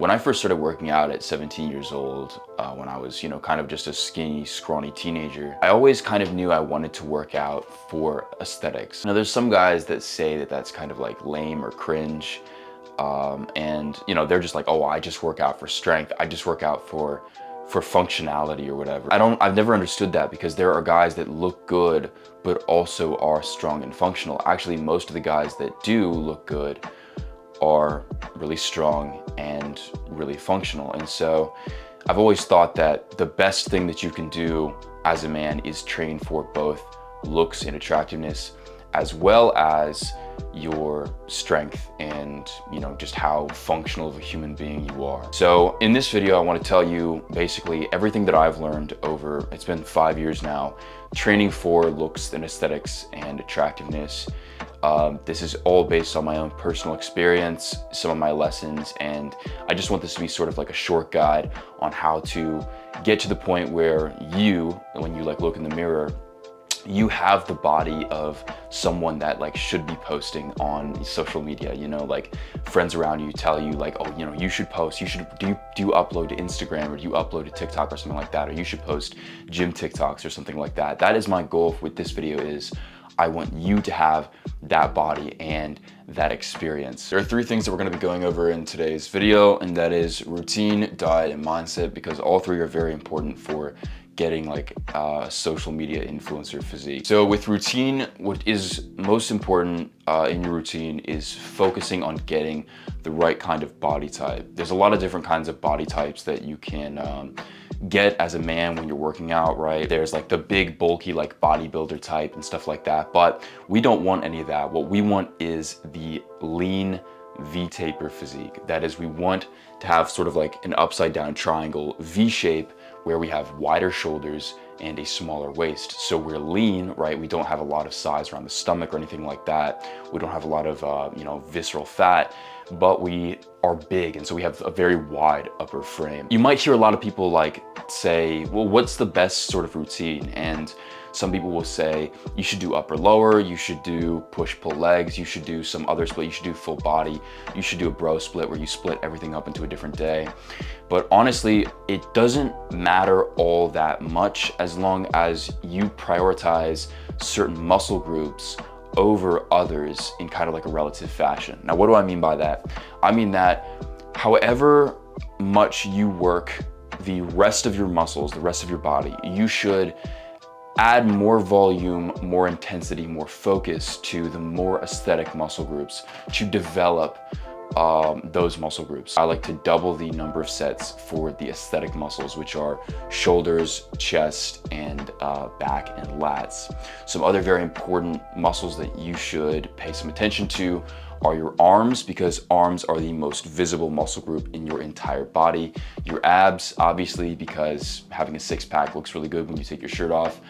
When I first started working out at 17 years old, when I was, kind of just a skinny, scrawny teenager, I always kind of knew I wanted to work out for aesthetics. Now, there's some guys that say that that's kind of like lame or cringe. They're just like, oh, I just work out for strength. I just work out for functionality or whatever. I've never understood that, because there are guys that look good, but also are strong and functional. Actually, most of the guys that do look good are really strong and really functional. And so I've always thought that the best thing that you can do as a man is train for both looks and attractiveness, as well as your strength and just how functional of a human being you are. So in this video, I want to tell you basically everything that I've learned over, it's been 5 years now, training for looks and aesthetics and attractiveness. This is all based on my own personal experience, some of my lessons, and I just want this to be sort of like a short guide on how to get to the point where you, when you look in the mirror, you have the body of someone that should be posting on social media. Friends around you tell you oh, you should post, do you upload to Instagram, or do you upload to TikTok or something like that, or you should post gym TikToks or something like that. That is my goal with this video. Is I want you to have that body and that experience. There are 3 things that we're going to be going over in today's video, and that is routine, diet, and mindset, because all 3 are very important for getting a social media influencer physique. So with routine, what is most important in your routine is focusing on getting the right kind of body type. There's a lot of different kinds of body types that you can get as a man when you're working out, right? There's the big bulky bodybuilder type and stuff like that, but we don't want any of that. What we want is the lean V-taper physique. That is, we want to have sort of an upside down triangle V shape where we have wider shoulders and a smaller waist. So we're lean, right? We don't have a lot of size around the stomach or anything like that. We don't have a lot of visceral fat, but we are big, and so we have a very wide upper frame. You might hear a lot of people say, well, what's the best sort of routine? And some people will say you should do upper lower, you should do push pull legs, you should do some other split, you should do full body, you should do a bro split where you split everything up into a different day. But honestly, it doesn't matter all that much as long as you prioritize certain muscle groups over others in kind of a relative fashion. Now, what do I mean by that? I mean that however much you work the rest of your muscles, the rest of your body, you should add more volume, more intensity, more focus to the more aesthetic muscle groups to develop those muscle groups. I like to double the number of sets for the aesthetic muscles, which are shoulders, chest, and back and lats. Some other very important muscles that you should pay some attention to are your arms, because arms are the most visible muscle group in your entire body. Your abs, obviously, because having a six-pack looks really good when you take your shirt off.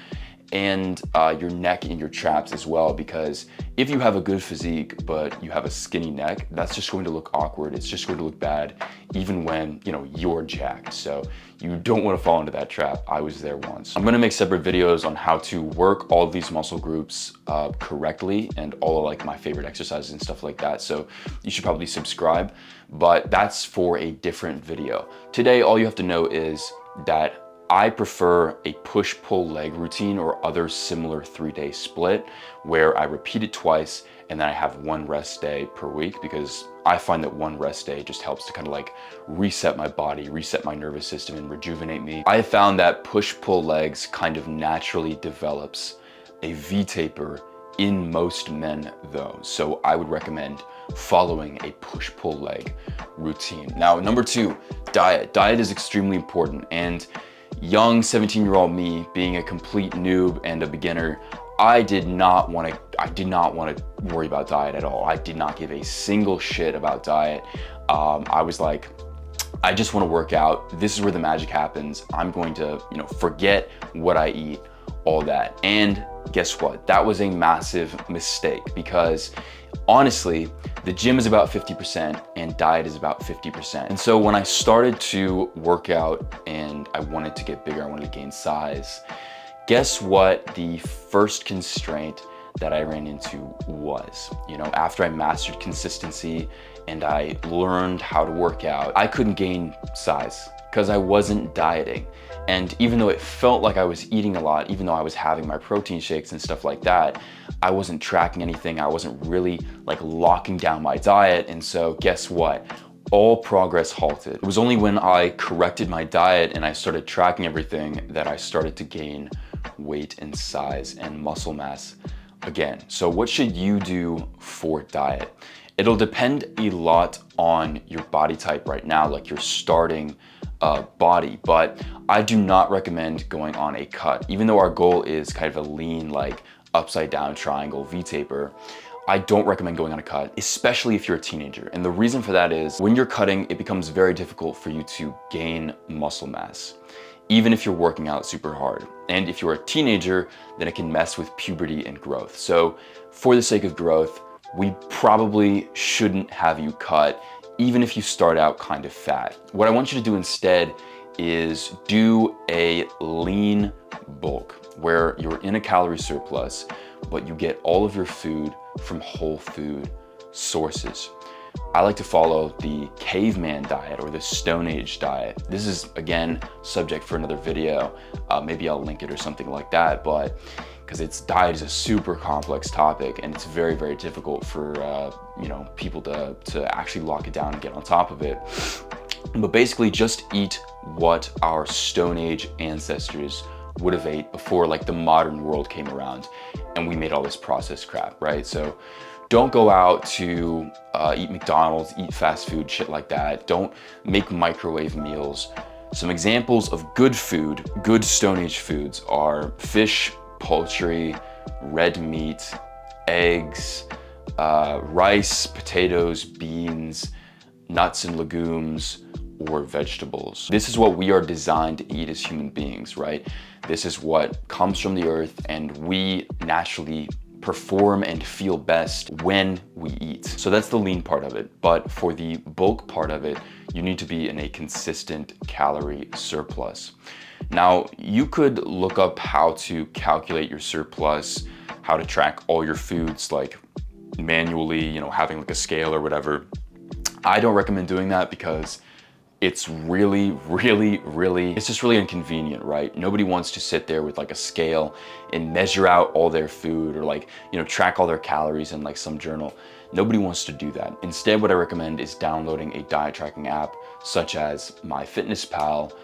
And your neck and your traps as well, because if you have a good physique but you have a skinny neck, that's just going to look awkward. It's just going to look bad even when you're jacked. So you don't want to fall into that trap. I was there once. I'm going to make separate videos on how to work all of these muscle groups correctly, and all of my favorite exercises and stuff like that. So you should probably subscribe, but that's for a different video. Today, all you have to know is that I prefer a push-pull leg routine or other similar 3-day split where I repeat it twice and then I have 1 rest day per week, because I find that 1 rest day just helps to kind of reset my body, reset my nervous system, and rejuvenate me. I have found that push-pull legs kind of naturally develops a V-taper in most men though. So I would recommend following a push-pull leg routine. Now, number 2, diet. Diet is extremely important, and young 17-year-old me, being a complete noob and a beginner, I did not want to worry about diet at all. I did not give a single shit about diet. I was like, I just want to work out. This is where the magic happens. I'm going to, forget what I eat, all that. And guess what? That was a massive mistake, because honestly, the gym is about 50% and diet is about 50%. And so when I started to work out and I wanted to get bigger, I wanted to gain size, guess what the first constraint that I ran into was? After I mastered consistency and I learned how to work out, I couldn't gain size because I wasn't dieting. And even though it felt like I was eating a lot, even though I was having my protein shakes and stuff like that, I wasn't tracking anything. I wasn't really like locking down my diet. And so guess what? All progress halted. It was only when I corrected my diet and I started tracking everything that I started to gain weight and size and muscle mass again. So what should you do for diet? It'll depend a lot on your body type right now, like your starting body, but I do not recommend going on a cut. Even though our goal is kind of a lean, like upside down triangle V-taper, I don't recommend going on a cut, especially if you're a teenager. And the reason for that is when you're cutting, it becomes very difficult for you to gain muscle mass, even if you're working out super hard. And if you're a teenager, then it can mess with puberty and growth. So for the sake of growth, we probably shouldn't have you cut, even if you start out kind of fat. What I want you to do instead is do a lean bulk where you're in a calorie surplus, but you get all of your food from whole food sources. I like to follow the caveman diet or the Stone Age diet. This is, again, subject for another video. Maybe I'll link it or something like that, but because diet is a super complex topic and it's very, very difficult for people to actually lock it down and get on top of it. But basically just eat what our Stone Age ancestors would have ate before like the modern world came around and we made all this processed crap, right? So don't go out to eat McDonald's, eat fast food, shit like that. Don't make microwave meals. Some examples of good food, good Stone Age foods are fish, poultry, red meat, eggs, rice, potatoes, beans, nuts and legumes, or vegetables. This is what we are designed to eat as human beings, right? This is what comes from the earth, and we naturally perform and feel best when we eat. So that's the lean part of it. But for the bulk part of it, you need to be in a consistent calorie surplus. Now, you could look up how to calculate your surplus, how to track all your foods, like manually, having like a scale or whatever. I don't recommend doing that because it's really, it's just really inconvenient, right? Nobody wants to sit there with like a scale and measure out all their food or like, track all their calories in like some journal. Nobody wants to do that. Instead, what I recommend is downloading a diet tracking app such as MyFitnessPal,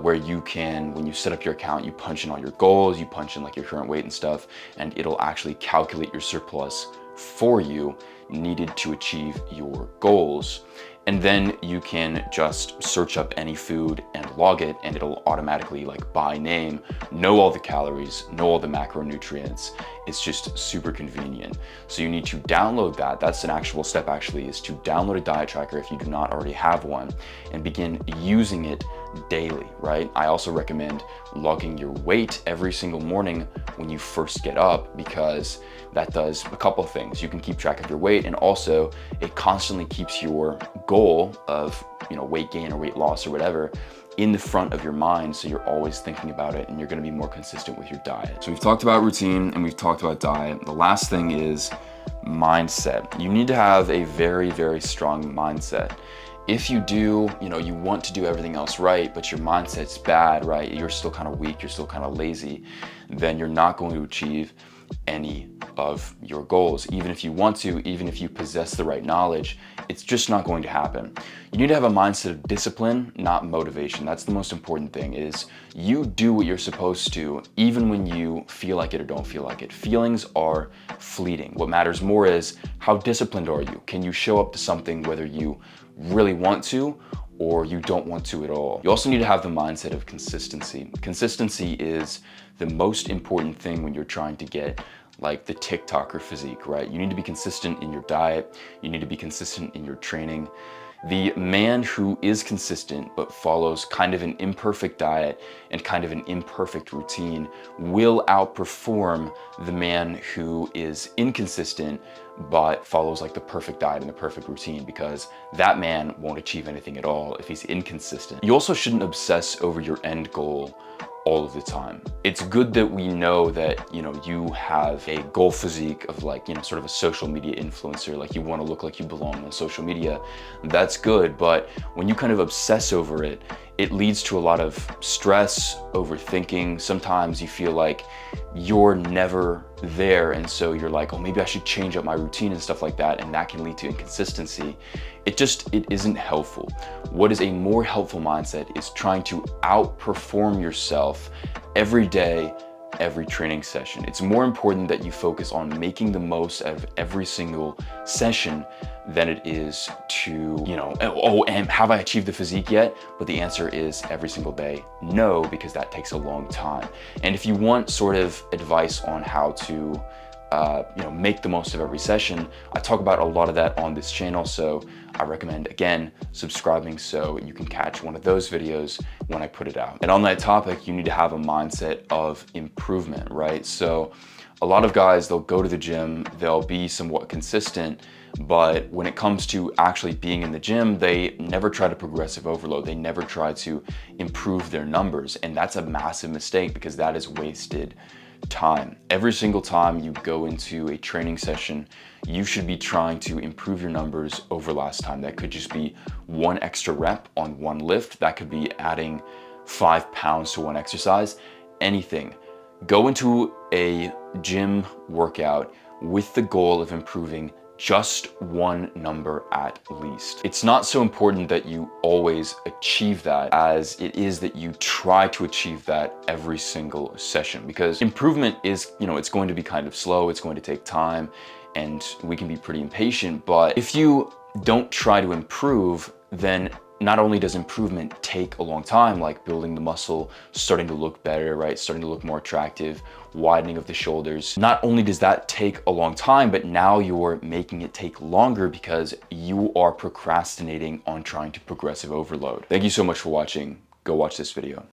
where you can, when you set up your account, you punch in all your goals, you punch in like your current weight and stuff, and it'll actually calculate your surplus for you needed to achieve your goals. And then you can just search up any food and log it, and it'll automatically, like by name, know all the calories, know all the macronutrients. It's just super convenient. So you need to download that. That's an actual step, actually, is to download a diet tracker if you do not already have one and begin using it daily, right? I also recommend logging your weight every single morning when you first get up, because that does a couple of things. You can keep track of your weight, and also it constantly keeps your goal of weight gain or weight loss or whatever in the front of your mind, so you're always thinking about it and you're going to be more consistent with your diet. So we've talked about routine and we've talked about diet. The last thing is mindset. You need to have a very, very strong mindset. If you do, you want to do everything else right, but your mindset's bad, right? You're still kind of weak, you're still kind of lazy, then you're not going to achieve any of your goals. Even if you want to, even if you possess the right knowledge, it's just not going to happen. You need to have a mindset of discipline, not motivation. That's the most important thing, is you do what you're supposed to, even when you feel like it or don't feel like it. Feelings are fleeting. What matters more is how disciplined are you? Can you show up to something whether you really want to or you don't want to at all? You also need to have the mindset of consistency. Consistency is the most important thing when you're trying to get like the TikToker physique, right? You need to be consistent in your diet. You need to be consistent in your training. The man who is consistent but follows kind of an imperfect diet and kind of an imperfect routine will outperform the man who is inconsistent but follows like the perfect diet and the perfect routine, because that man won't achieve anything at all if he's inconsistent. You also shouldn't obsess over your end goal all of the time. It's good that we know that, you know, you have a goal physique of like, you know, sort of a social media influencer, like you want to look like you belong on social media. That's good, but when you kind of obsess over it, it leads to a lot of stress, overthinking. Sometimes you feel like you're never there, and so you're like, oh, maybe I should change up my routine and stuff like that, and that can lead to inconsistency. It isn't helpful. What is a more helpful mindset is trying to outperform yourself every day, every training session. It's more important that you focus on making the most out of every single session than it is to, you know, oh, and have I achieved the physique yet? But the answer is every single day, no, because that takes a long time. And if you want sort of advice on how to you know, make the most of every session, I talk about a lot of that on this channel, so I recommend, again, subscribing so you can catch one of those videos when I put it out. And on that topic, you need to have a mindset of improvement, right? So a lot of guys, they'll go to the gym, they'll be somewhat consistent, but when it comes to actually being in the gym, they never try to progressive overload. They never try to improve their numbers. And that's a massive mistake because that is wasted time. Every single time you go into a training session, you should be trying to improve your numbers over last time. That could just be one extra rep on one lift. That could be adding 5 pounds to one exercise, anything. Go into a gym workout with the goal of improving just one number at least. It's not so important that you always achieve that as it is that you try to achieve that every single session, because improvement is, you know, it's going to be kind of slow, it's going to take time, and we can be pretty impatient. But if you don't try to improve, then not only does improvement take a long time, like building the muscle, starting to look better, right? Starting to look more attractive, widening of the shoulders. Not only does that take a long time, but now you're making it take longer because you are procrastinating on trying to progressive overload. Thank you so much for watching. Go watch this video.